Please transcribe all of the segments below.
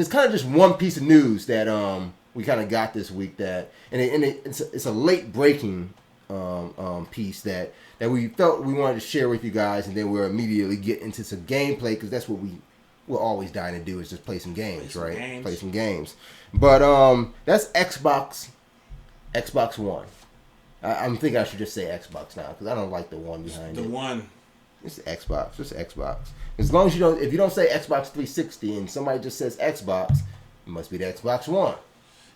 It's kind of just one piece of news that we kind of got this week it's a late breaking piece that we felt we wanted to share with you guys, and then we'll immediately get into some gameplay because that's what we're always dying to do is just play some games, right? Play some games. But that's Xbox One. I'm thinking I should just say Xbox now because I don't like the one behind it. The one. It's Xbox. Just Xbox. As long as if you don't say Xbox 360 and somebody just says Xbox, it must be the Xbox One.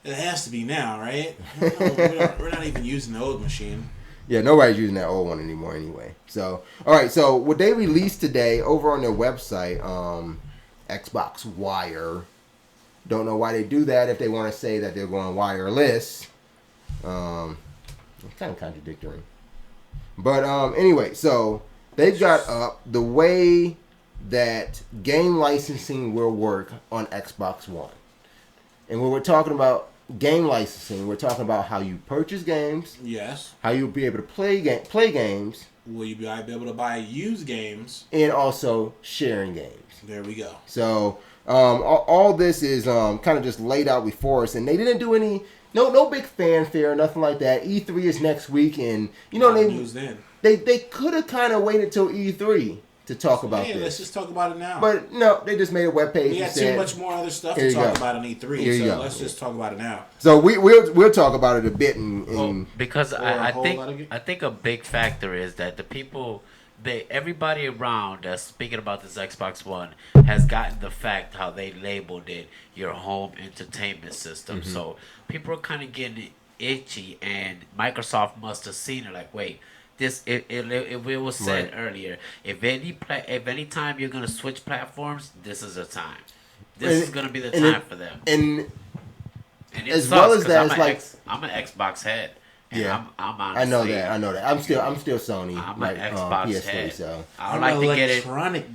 It has to be now, right? We're not even using the old machine. Yeah, nobody's using that old one anymore anyway. So, all right. So, what they released today over on their website, Xbox Wire. Don't know why they do that if they want to say that they're going wireless. It's kind of contradictory. But anyway, so they've got up the way that game licensing will work on Xbox One. And when we're talking about game licensing, we're talking about how you purchase games. Yes. How you'll be able to play games. Will you be able to buy used games? And also sharing games. There we go. So all this is kind of just laid out before us, and they didn't do any no big fanfare, nothing like that. E3 is next week, and they could have kind of waited till E3 to talk about this. Let's just talk about it now. But no, they just made a webpage. We got too much more other stuff to talk about on E3, so let's just talk about it now. So we'll talk about it a bit because I think a big factor is that the people. Everybody around that's speaking about this Xbox One has gotten the fact how they labeled it your home entertainment system. Mm-hmm. So people are kind of getting itchy, and Microsoft must have seen it like, wait, it was said earlier. If any time you're gonna switch platforms, this is the time. This is gonna be the time for them. And as well as that, I'm an Xbox head. Yeah, I'm honestly, I know that. I'm still Sony. I'm an Xbox PS3, head. so I like to get it. Electronic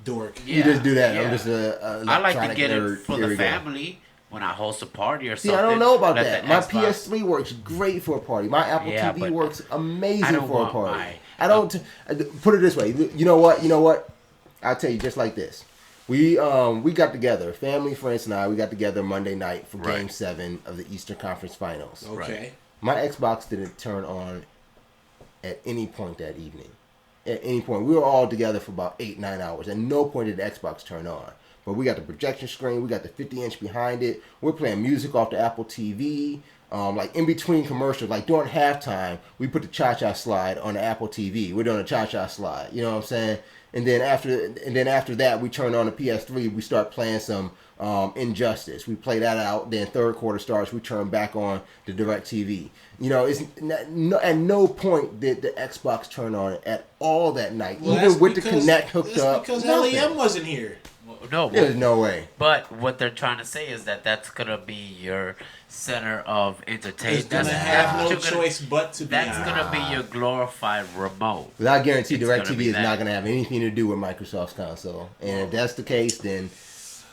dork. Yeah, you just do that. Yeah. I'm just I like to get it for the family when I host a party or something. See, I don't know about that. My PS3 works great for a party. My Apple TV works amazing for a party. I don't put it this way. You know what? I'll tell you just like this. We got together, family, friends, and I. We got together Monday night for Game 7 of the Eastern Conference Finals. Okay. Right. My Xbox didn't turn on at any point that evening. At any point. We were all together for about 8-9 hours. At no point did the Xbox turn on. But we got the projection screen. We got the 50-inch behind it. We're playing music off the Apple TV. Like in between commercials, like during halftime, we put the cha-cha slide on the Apple TV. We're doing a cha-cha slide. You know what I'm saying? And then after that, we turn on the PS3. We start playing some Injustice. We play that out. Then third quarter starts. We turn back on the DirecTV. You know, at no point did the Xbox turn on at all that night, even with the Kinect hooked up. Because LEM wasn't here. No, there's no way. But what they're trying to say is that's gonna be your center of entertainment. It's gonna have no choice but to be. That's gonna be your glorified remote. But I guarantee DirecTV is not gonna have anything to do with Microsoft's console. And if that's the case, then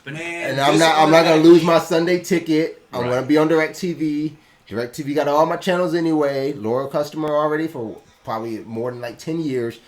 I'm not gonna lose my Sunday ticket. I'm gonna be on DirecTV. DirecTV got all my channels anyway. Loyal customer already for probably more than like 10 years.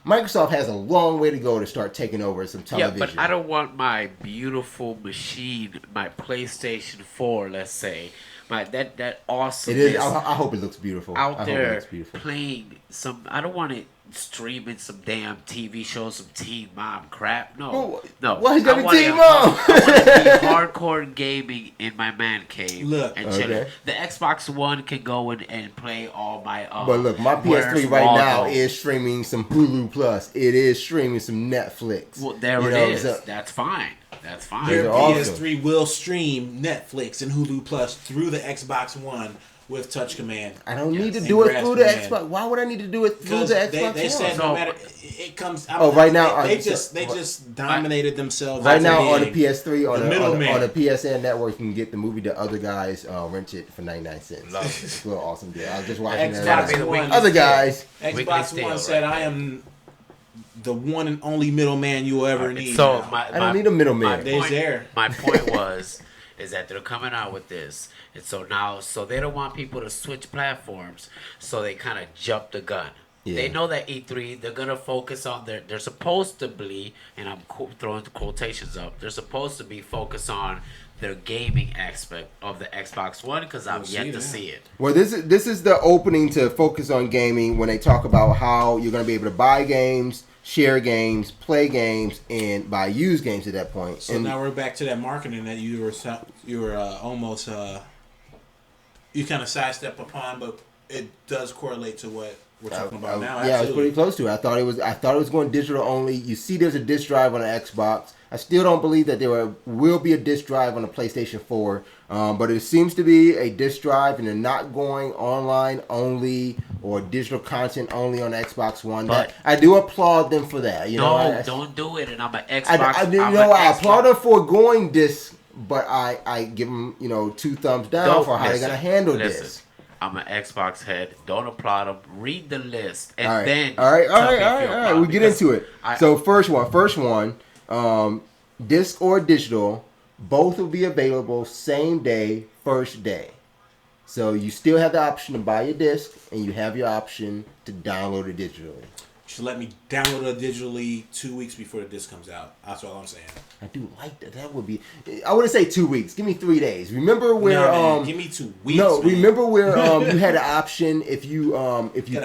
Microsoft has a long way to go to start taking over some television. Yeah, but I don't want my beautiful machine, my PlayStation 4, let's say, that awesome. It is. I hope it looks beautiful. Out there playing some. I don't want it streaming some damn TV shows, some Teen Mom crap. No. Why is that Teen Mom? I want to be hardcore gaming in my man cave. Look, and chill. The Xbox One can go and play all my. But look, my PS3 right now is streaming some Hulu Plus. It is streaming some Netflix. Well, there it is. That's fine. That's fine. Your PS3 will stream Netflix and Hulu Plus through the Xbox One with touch command. I don't need to do it through the Xbox. Why would I need to do it through the Xbox? They said no matter it comes. Right now they just dominated themselves. Right now on the PS3 on the PSN network, you can get the movie The Other Guys rented for 99 cents. It's a little awesome deal. I was just watching that. Other Guys. Xbox One said, "I am the one and only middleman you will ever need." So I don't need a middleman. My point was is that they're coming out with this, and so they don't want people to switch platforms, so they kind of jump the gun. They know that E3, they're gonna focus on they're supposed to be, and I'm throwing the quotations up. They're supposed to be focused on their gaming aspect of the Xbox One because I've yet to see it. Well, this is the opening to focus on gaming when they talk about how you're gonna be able to buy games, share games, play games, and buy used games at that point. So now we're back to that marketing that you were almost you kind of sidestep upon, but it does correlate to what we're talking about now. Yeah, I was pretty close to it. I thought it was going digital only. You see, there's a disc drive on the Xbox. I still don't believe that there will be a disc drive on the PlayStation 4, but it seems to be a disc drive, and they're not going online only or digital content only on the Xbox One. But I do applaud them for that. Don't do it. And I'm an Xbox. I applaud them for going disc, but I give them 2 thumbs down for how they're gonna handle this. I'm an Xbox head. Don't applaud them. Read the list and all right. then. All right. We get into it. So first one. Disc or digital, both will be available same day, first day. So you still have the option to buy your disc, and you have your option to download it digitally. You should let me download it digitally 2 weeks before the disc comes out. That's all I'm saying. I do like that. That would be. I wouldn't say 2 weeks. Give me 3 days. Remember where? Give me 2 weeks. No, man. remember where you had an option if you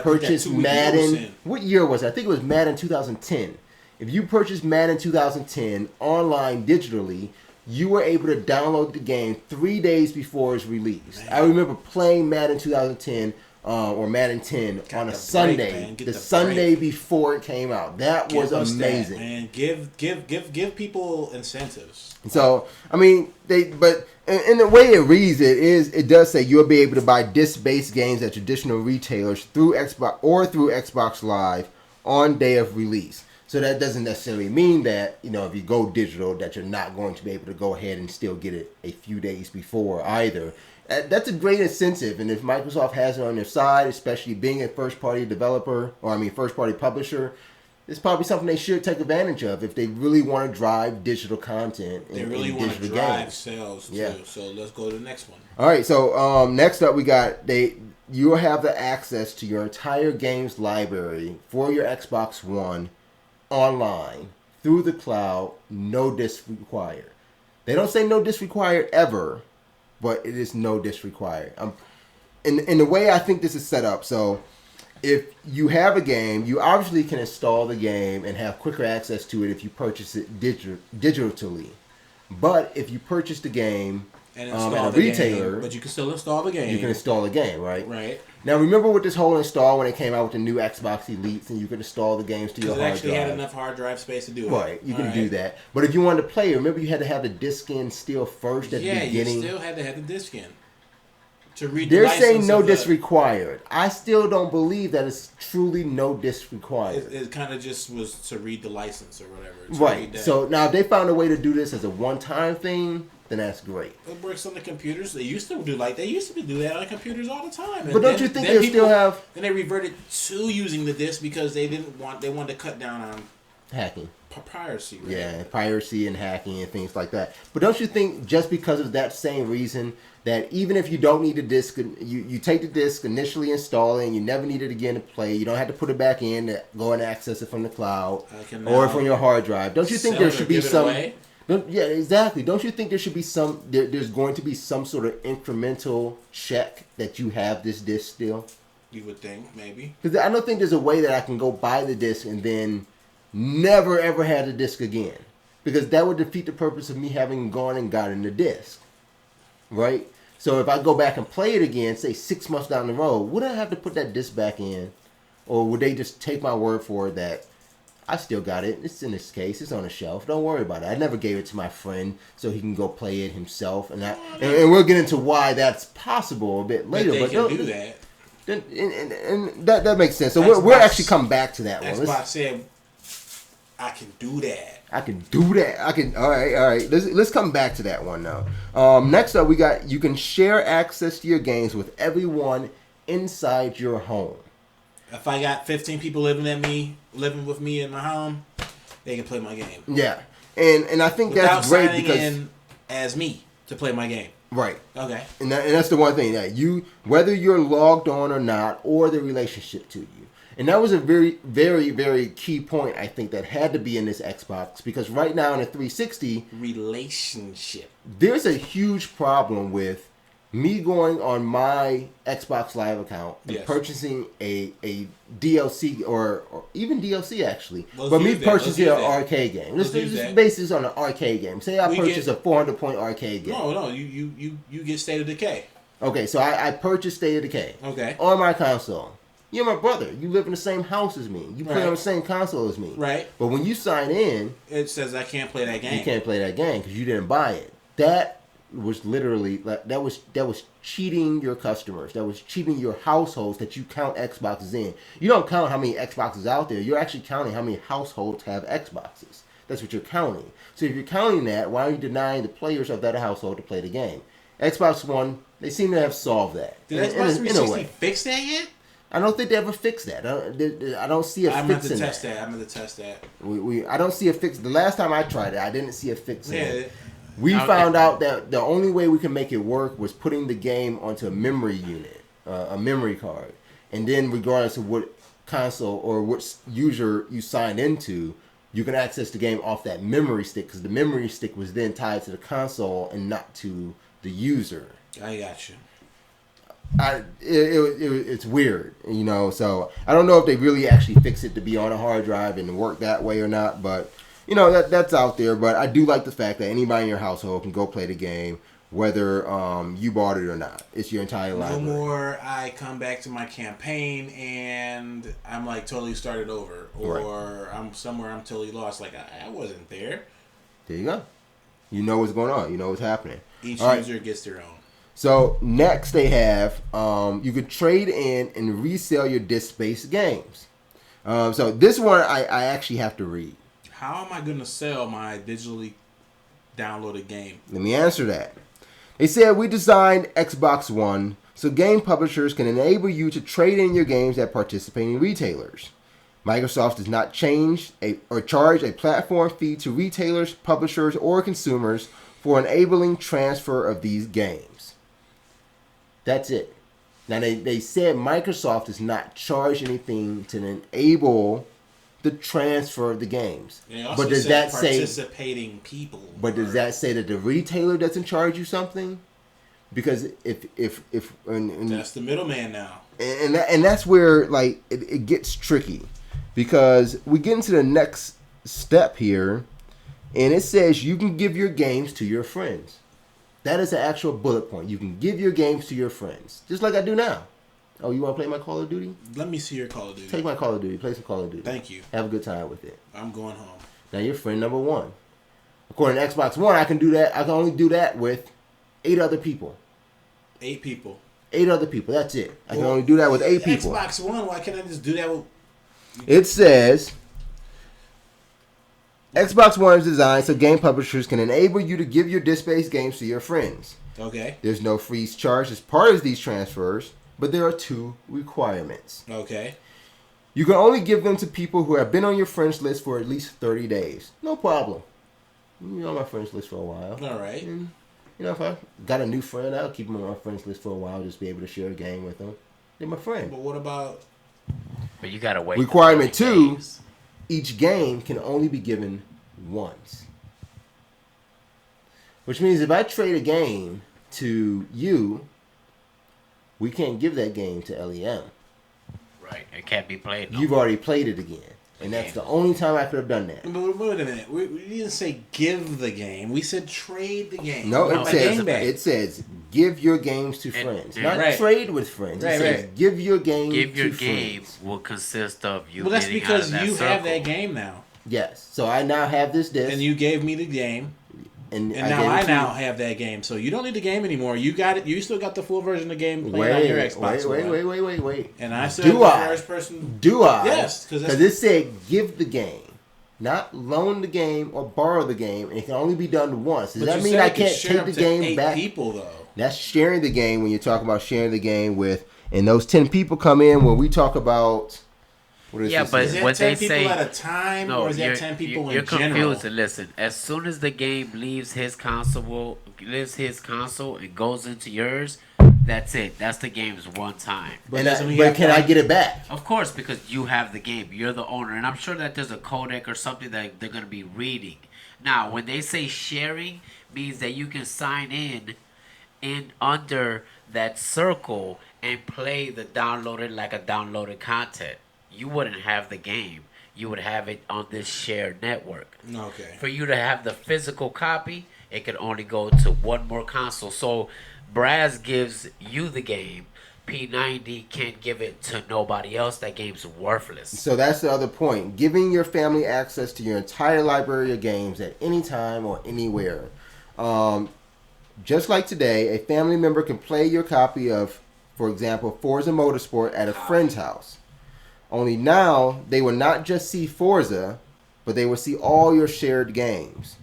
purchased Madden. What year was it? I think it was Madden 2010. If you purchased Madden 2010 online digitally, you were able to download the game 3 days before its release. Man. I remember playing Madden 2010 or Madden 10 on a Sunday, the Sunday before it came out. That was amazing. Man, give people incentives. So I mean, in the way it reads, it does say you'll be able to buy disc-based games at traditional retailers through Xbox Live on day of release. So that doesn't necessarily mean that, if you go digital, that you're not going to be able to go ahead and still get it a few days before either. That's a great incentive. And if Microsoft has it on their side, especially being a first-party first-party publisher, it's probably something they should take advantage of if they really want to drive digital content in digital games. They really want to drive sales, too. Yeah. So let's go to the next one. All right. So next up, we got you will have the access to your entire games library for your Xbox One online through the cloud, no disc required. They don't say no disc required ever, but it is no disc required. In the way I think this is set up, so if you have a game, you obviously can install the game and have quicker access to it if you purchase it digitally. But if you purchase the game at a retailer, but you can still install the game. You can install the game, right? Right. Now, remember with this whole install when it came out with the new Xbox Elites and you could install the games to your hard drive. It actually had enough hard drive space to do it. Right, you can do that. But if you wanted to play, remember you had to have the disc in still first at the beginning. Yeah, you still had to have the disc in. To read They're saying no disc required. I still don't believe that it's truly no disc required. It kind of just was to read the license or whatever. Right. So now if they found a way to do this as a one-time thing, then that's great. It works on the computers. They used to do that on computers all the time. But don't you think they still have? Then they reverted to using the disc because they wanted to cut down on hacking, piracy. Right? Yeah, piracy and hacking and things like that. But don't you think just because of that same reason that even if you don't need a disc, you take the disc, initially install it, and you never need it again to play, you don't have to put it back in to go and access it from the cloud or from your hard drive. Don't you think there should be some? Yeah, exactly. Don't you think there should be there's going to be some sort of incremental check that you have this disc still? You would think, maybe. Because I don't think there's a way that I can go buy the disc and then never ever have the disc again. Because that would defeat the purpose of me having gone and gotten the disc. Right? So if I go back and play it again, say 6 months down the road, would I have to put that disc back in? Or would they just take my word for it that I still got it. It's in this case. It's on the shelf. Don't worry about it. I never gave it to my friend so he can go play it himself. And we'll get into why that's possible a bit later. But they can do that. And that makes sense. So we'll actually come back to that one. Xbox said, I can do that. I can do that. All right. Let's come back to that one now. Next up, we got you can share access to your games with everyone inside your home. If I got 15 people living with me in my home, they can play my game. Yeah, and I think that's great because in as me to play my game. Right. Okay. And that's the one thing that whether you're logged on or not, or the relationship to you. And that was a very, very, very key point, I think, that had to be in this Xbox. Because right now in the 360... relationship. There's a huge problem with me going on my Xbox Live account and purchasing a DLC or even DLC actually, but me purchasing an arcade game. Let's just base this on an arcade game. Say I purchase a 400-point arcade game. No, you get State of Decay. Okay, so I purchased State of Decay. Okay. On my console. You're my brother. You live in the same house as me. You play on the same console as me. Right. But when you sign in, it says I can't play that game. You can't play that game because you didn't buy it. That was literally that was cheating your customers. That was cheating your households that you count Xboxes in. You don't count how many Xboxes out there. You're actually counting how many households have Xboxes. That's what you're counting. So if you're counting that, why are you denying the players of that household to play the game? Xbox One, they seem to have solved that. Did Xbox 360 fix that yet? I don't think they ever fixed that. I don't see a fix in that. I'm going to test that. I don't see a fix. The last time I tried it, I didn't see a fix in it. We found out that the only way we could make it work was putting the game onto a memory unit, a memory card. And then regardless of what console or what user you signed into, you can access the game off that memory stick because the memory stick was then tied to the console and not to the user. I got you. It's weird, you know, so I don't know if they really actually fix it to be on a hard drive and work that way or not, but... You know, that's out there, but I do like the fact that anybody in your household can go play the game, whether you bought it or not. It's your entire library. No more I come back to my campaign and I'm like totally started over. Or I'm somewhere I'm totally lost. Like, I wasn't there. There you go. You know what's going on. You know what's happening. Each user gets their own. So, next they have, you could trade in and resell your disc-based games. So, this one I actually have to read. How am I going to sell my digitally downloaded game? Let me answer that. They said we designed Xbox One so game publishers can enable you to trade in your games at participating retailers. Microsoft does not charge a platform fee to retailers, publishers, or consumers for enabling transfer of these games. That's it. Now they said Microsoft does not charge anything to enable the transfer of the games. But does that say participating people? But does that say that the retailer doesn't charge you something? Because if that's the middleman now, and that's where like it gets tricky, because we get into the next step here, and it says you can give your games to your friends. That is an actual bullet point. You can give your games to your friends, just like I do now. Oh, you want to play my Call of Duty? Let me see your Call of Duty. Take my Call of Duty. Play some Call of Duty. Thank you. Have a good time with it. I'm going home. Now you're friend number one. According to Xbox One, I can do that. I can only do that with 8 other people. 8 people. 8 other people. That's it. I can only do that with 8 people. Xbox One, why can't I just do that with... It says... Xbox One is designed so game publishers can enable you to give your disc-based games to your friends. Okay. There's no fees charged as part of these transfers, but there are 2 requirements. Okay. You can only give them to people who have been on your friends list for at least 30 days. No problem. You're on my friends list for a while. All right. And, you know, if I got a new friend, I'll keep them on my friends list for a while, just be able to share a game with them. They're my friend. But what about... But you gotta wait. Requirement 2, each game can only be given once. Which means if I trade a game to you, we can't give that game to LEM. Right. It can't be played. You've already played it again. And that's the only time I could have done that. But wait a minute. We didn't say give the game. We said trade the game. No, it says give your games to friends. Not trade with friends. It says give your game to friends. Give your game will consist of you. Well, that's because you have that game now. Yes. So I now have this disc. And you gave me the game. And now I have that game. So you don't need the game anymore. You got it. You still got the full version of the game playing on your Xbox. Wait. And I still have the first person. Do I? Yes. Because it said give the game. Not loan the game or borrow the game. And it can only be done once. Does that mean I can't take the game back? 8 people, though. That's sharing the game when you're talking about sharing the game with. And those 10 people come in when we talk about... But is that 10 people at a time, or is that 10 people in general? You're confused. And listen, as soon as the game leaves his console and goes into yours, That's it. That's the game's one time. But can I get it back? Of course, because you have the game. You're the owner. And I'm sure that there's a codec or something that they're going to be reading. Now, when they say sharing, means that you can sign in under that circle and play the downloaded content. You wouldn't have the game. You would have it on this shared network. Okay. For you to have the physical copy, it could only go to one more console. So Braz gives you the game. P90 can't give it to nobody else. That game's worthless. So that's the other point. Giving your family access to your entire library of games at any time or anywhere. Just like today, a family member can play your copy of, for example, Forza Motorsport at a friend's house. Only now, they will not just see Forza, but they will see all your shared games.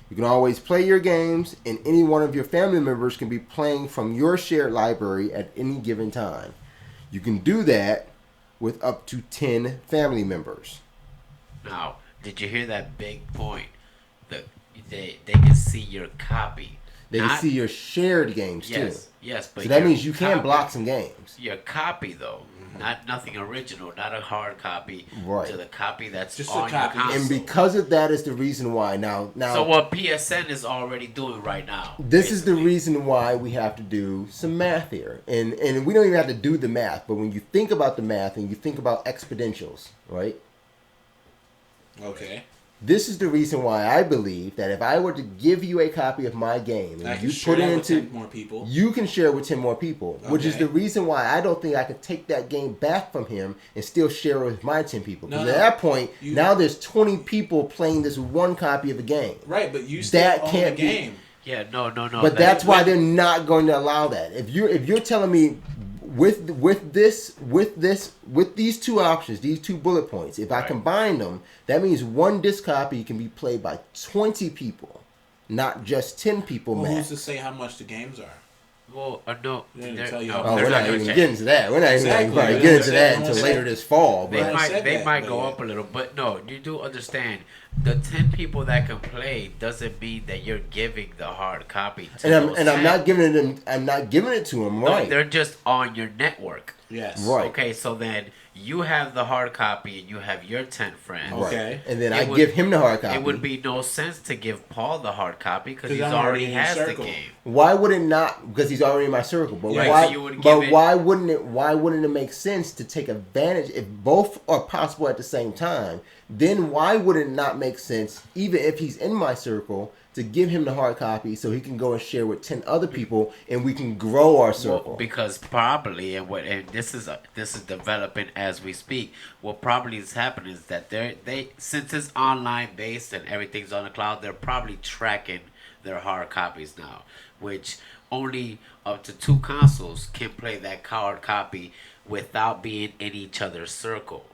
You can always play your games, and any one of your family members can be playing from your shared library at any given time. You can do that with up to 10 family members. Now, did you hear that big point? They can see your copy. They can see your shared games, too. Yes, but so that means you can block some games. Your copy, though. Nothing original, not a hard copy. Right. To the copy that's just on a copy. Your console. And because of that is the reason why now. So what PSN is already doing right now. This is the reason why we have to do some math here, and we don't even have to do the math. But when you think about the math and you think about exponentials, right? Okay. This is the reason why I believe that if I were to give you a copy of my game and you put it into 10 more people, you can share it with 10 more people, which is the reason why I don't think I could take that game back from him and still share it with my 10 people. Because at that point, now there's 20 people playing this one copy of the game. Right, but you still own the game. Yeah, no. But that's why they're not going to allow that. If you're telling me with these two options, these two bullet points, if I combine them, that means one disc copy can be played by 20 people, not just 10 people. Well, who's to say how much the games are? Well, no. We're not even getting to that. We're not even going to get into that until later this fall. But they might go up a little, but no, you do understand. The 10 people that can play doesn't mean that you're giving the hard copy to I'm not giving it. I'm not giving it to them. Right? No, they're just on your network. Yes. Right. Okay, so then you have the hard copy and you have your 10 friends. Okay. And then I give him the hard copy. It would be no sense to give Paul the hard copy because he already has the game. Why would it not? Because he's already in my circle. But why wouldn't it? Why wouldn't it make sense to take advantage if both are possible at the same time? Then why would it not make sense, even if he's in my circle, to give him the hard copy so he can go and share with 10 other people and we can grow our circle? Well, because probably, and this is developing as we speak, what probably is happening is that they since it's online based and everything's on the cloud, they're probably tracking their hard copies now, which only up to 2 consoles can play that hard copy without being in each other's circle.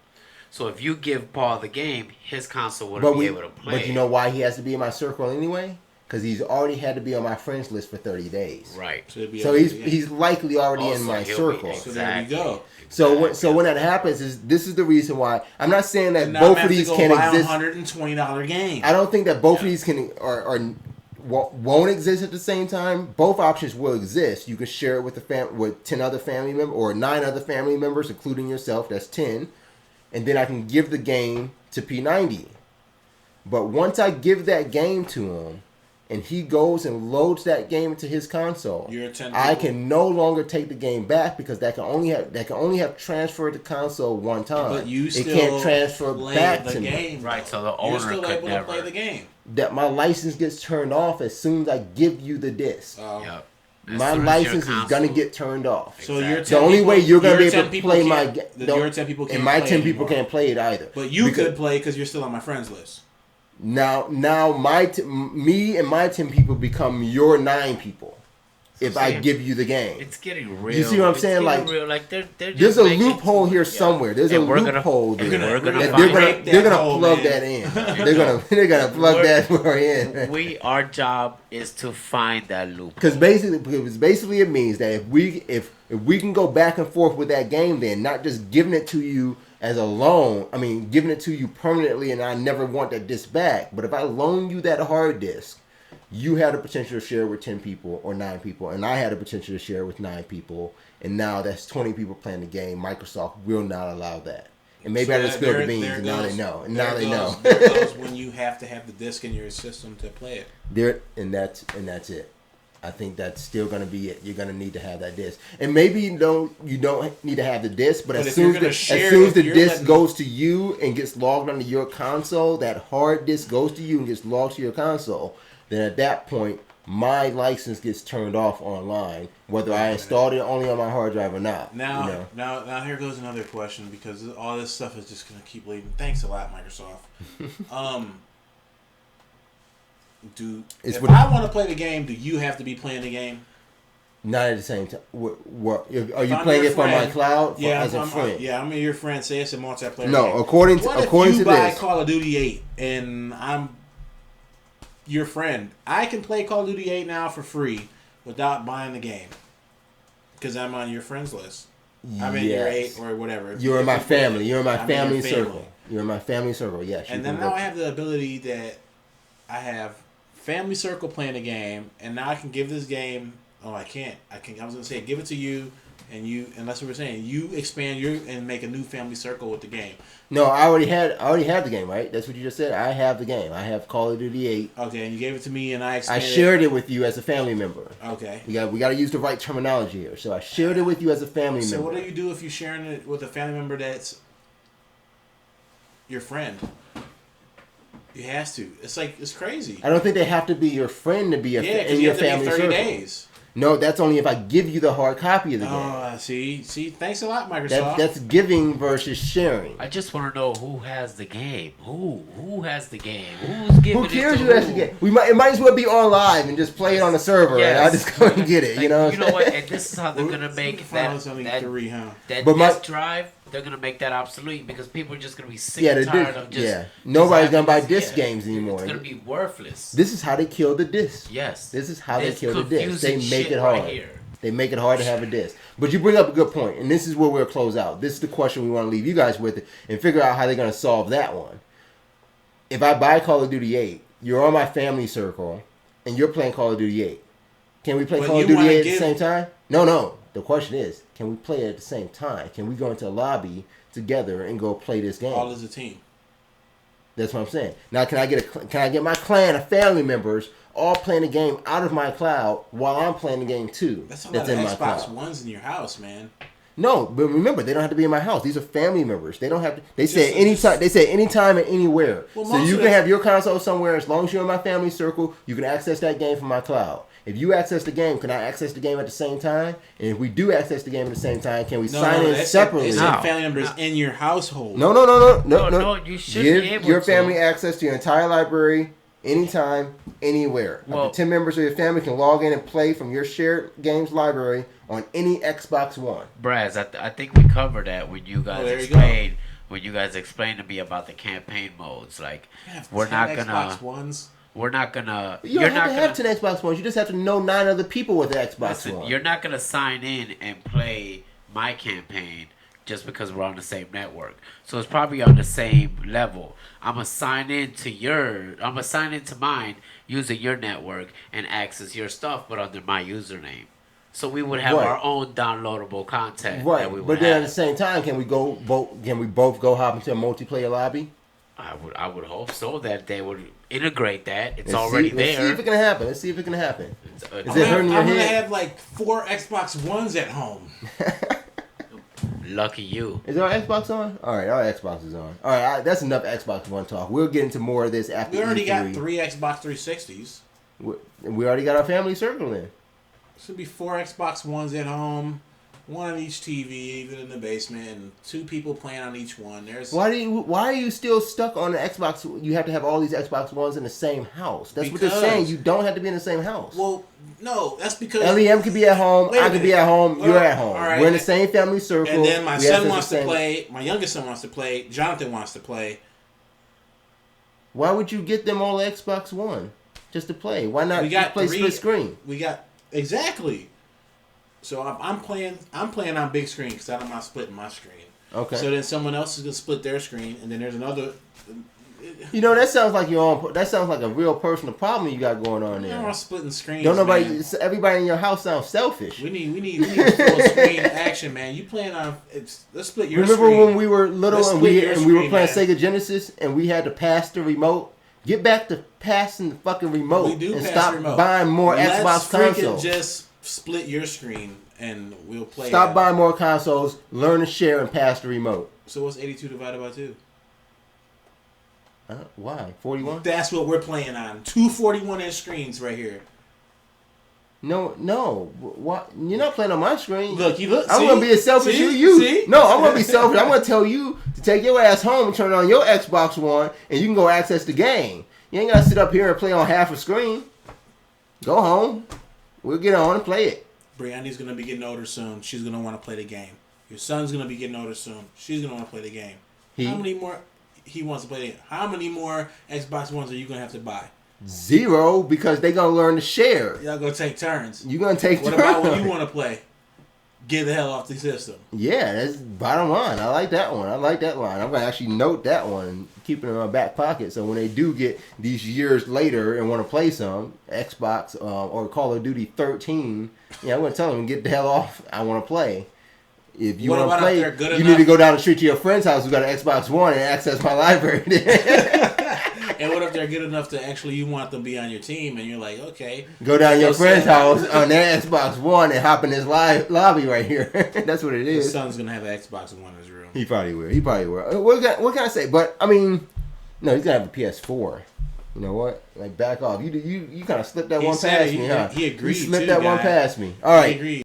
So if you give Paul the game, his console wouldn't be able to play. But you know why he has to be in my circle anyway? Because he's already had to be on my friends list for 30 days. Right. So he's likely already in my circle. Exactly. So there you go. So when that happens, this is the reason why I'm not saying that both of these can exist. $120 game. I don't think that both of these can won't exist at the same time. Both options will exist. You can share it with 10 other family members or 9 other family members, including yourself. That's 10. And then I can give the game to P90. But once I give that game to him, and he goes and loads that game into his console, I can no longer take the game back because that can only have transferred the console one time. But you still can't transfer back to me. Right, so the owner still could able never to play the game. That my license gets turned off as soon as I give you the disc. Yep. My license is gonna get turned off. So the only way you're gonna be able to play my game, your 10 people can't and my play 10 anymore. people can't play it either. But you could play because you're still on my friends list. Now, me and my 10 people become your 9 people. If I give you the game, it's getting real. You see what I'm saying? Like, they're there's a loophole here somewhere. There's a loophole there. They're gonna plug that in. They're gonna plug that in. Our job is to find that loophole. Because basically it means that if we can go back and forth with that game, then not just giving it to you as a loan. I mean, giving it to you permanently, and I never want that disc back. But if I loan you that hard disk, you had the potential to share with 10 people or 9 people, and I had the potential to share with 9 people, and now that's 20 people playing the game. Microsoft will not allow that. And maybe I just spilled the beans, and now they know. And now they know. There goes when you have to have the disc in your system to play it. And that's it. I think that's still going to be it. You're going to need to have that disc, and maybe you don't need to have the disc, but as soon as the disc goes to you and gets logged onto your console, that hard disc goes to you and gets logged to your console. Then at that point, my license gets turned off online, whether I installed it only on my hard drive or not. Now here goes another question, because all this stuff is just going to keep leading. Thanks a lot, Microsoft. If I want to play the game, do you have to be playing the game? Not at the same time. What are you playing it from my cloud? As a friend. I'm your friend. Say it's a multiplayer. No, game. according to if you buy Call of Duty 8 and I'm your friend, I can play Call of Duty 8 now for free without buying the game because I'm on your friends list. I'm in your 8 or whatever. You're in my family. You're in my family circle. You're in my family circle. Yes. And then now I have the ability that I have family circle playing a game, and now I can give this game. Oh, I can't. I was gonna say give it to you, and that's what we're saying. You expand and make a new family circle with the game. No, I already have the game, right? That's what you just said. I have the game. I have Call of Duty 8. Okay, and you gave it to me, and I shared it with you as a family member. Okay. We got to use the right terminology here. So I shared it with you as a family member. So what do you do if you're sharing it with a family member that's your friend? You has to. It's crazy. I don't think they have to be your friend to be in your family circle. 30 days. No, that's only if I give you the hard copy of the game. Oh, see. Thanks a lot, Microsoft. That's giving versus sharing. I just want to know who has the game. Who has the game? Who's giving it to who? Who cares who has the game? It might as well be on live and just play it on the server, and I just go and get it. You know what? And this is how they're gonna make that drive. They're gonna make that obsolete because people are just gonna be sick and tired of just. Yeah, nobody's gonna buy disc games anymore. It's gonna be worthless. This is how they kill the disc. Yes. This is how they kill the disc. They make it hard. Right, they make it hard to have a disc. But you bring up a good point, and this is where we'll close out. This is the question we want to leave you guys with, and figure out how they're gonna solve that one. If I buy Call of Duty 8, you're on my family circle, and you're playing Call of Duty 8. Can we play Call of Duty 8 at the same time? No. The question is, can we play it at the same time? Can we go into a lobby together and go play this game? All as a team. That's what I'm saying. Now, can I get my clan of family members all playing the game out of my cloud while I'm playing the game too? That's in my cloud. Xbox Ones in your house, man. No, but remember, they don't have to be in my house. These are family members. They don't have to. They say anytime. They say anytime and anywhere. Well, so you can have your console somewhere as long as you're in my family circle. You can access that game from my cloud. If you access the game, can I access the game at the same time? And if we do access the game at the same time, can we sign in separately? It's family members in your household. No. You should be able to. Your family access to your entire library anytime, anywhere. Well, up to 10 members of your family can log in and play from your shared games library on any Xbox One. Braz, I think we covered that when you guys explained. When you guys explained to me about the campaign modes, like we're not gonna. Xbox Ones. We're not gonna. You don't have to have 10 Xbox Ones. You just have to know 9 other people with the Xbox One. You're not gonna sign in and play my campaign just because we're on the same network. So it's probably on the same level. I'm gonna sign into mine using your network and access your stuff, but under my username. So we would have our own downloadable content. Right. That we would but then at the same time, can we both go hop into a multiplayer lobby? I would hope so that they would integrate that. It's already there. Let's see if it can happen. Is it hurting your head? I'm gonna have like 4 Xbox Ones at home. Lucky you. Is our Xbox on? All right, our Xbox is on. All right, that's enough Xbox One talk. We'll get into more of this after. We already got 3 Xbox 360s. We already got our family circle in. Should be 4 Xbox Ones at home, 1 on each TV, even in the basement, and 2 people playing on each one. Why are you still stuck on the Xbox? You have to have all these Xbox Ones in the same house. That's what they're saying. You don't have to be in the same house. Well, no, that's because LEM could be at home. I could be at home. You're at home. Right. We're in the same family circle. And then my son wants to play. My youngest son wants to play. Jonathan wants to play. Why would you get them all Xbox One just to play? Why not play split screen? Exactly. So I'm playing on big screen because I'm not splitting my screen. Okay. So then someone else is gonna split their screen, and then there's another. You know, that sounds like your own. That sounds like a real personal problem you got going on there. I'm splitting screens. Don't nobody. Man. Everybody in your house sounds selfish. We need full screen action, man. You playing on? Let's split your. Remember screen. when we were little and we were playing man. Sega Genesis and we had to pass the remote? Get back to passing the fucking remote and stop buying more Xbox consoles. Just split your screen and we'll play. Stop buying more consoles. Learn to share and pass the remote. So what's 82 divided by 2? Why? 41? That's what we're playing on. 2 41-inch screens right here. No. What? You're not playing on my screen. Look. I'm going to be as selfish as you. See? No, I'm going to be selfish. I'm going to tell you to take your ass home and turn on your Xbox One and you can go access the game. You ain't got to sit up here and play on half a screen. Go home. We'll get on and play it. Brianna's going to be getting older soon. She's going to want to play the game. Your son's going to be getting older soon. She's going to want to play the game. How many more... He wants to play the game. How many more Xbox Ones are you going to have to buy? 0, because they going to learn to share. Y'all going to take turns. You're going to take turns. What about when you want to play? Get the hell off the system. Yeah, that's bottom line. I like that one. I like that line. I'm going to actually note that one and keep it in my back pocket. So when they do get these years later and want to play some Xbox or Call of Duty 13, I'm going to tell them, get the hell off. I want to play. If you want to play, you need to go down the street to your friend's house who got an Xbox One and access my library. And what if they're good enough to actually you want them to be on your team and you're like, okay. Go down to your friend's house on their Xbox One and hop in this lobby right here. That's what it is. His son's going to have an Xbox One in his room. He probably will. What can I say? But, I mean, no, he's going to have a PS4. You know what? Like, back off. You kind of slipped that one past me, huh? He agreed. You slipped that one past me. All right. He agreed.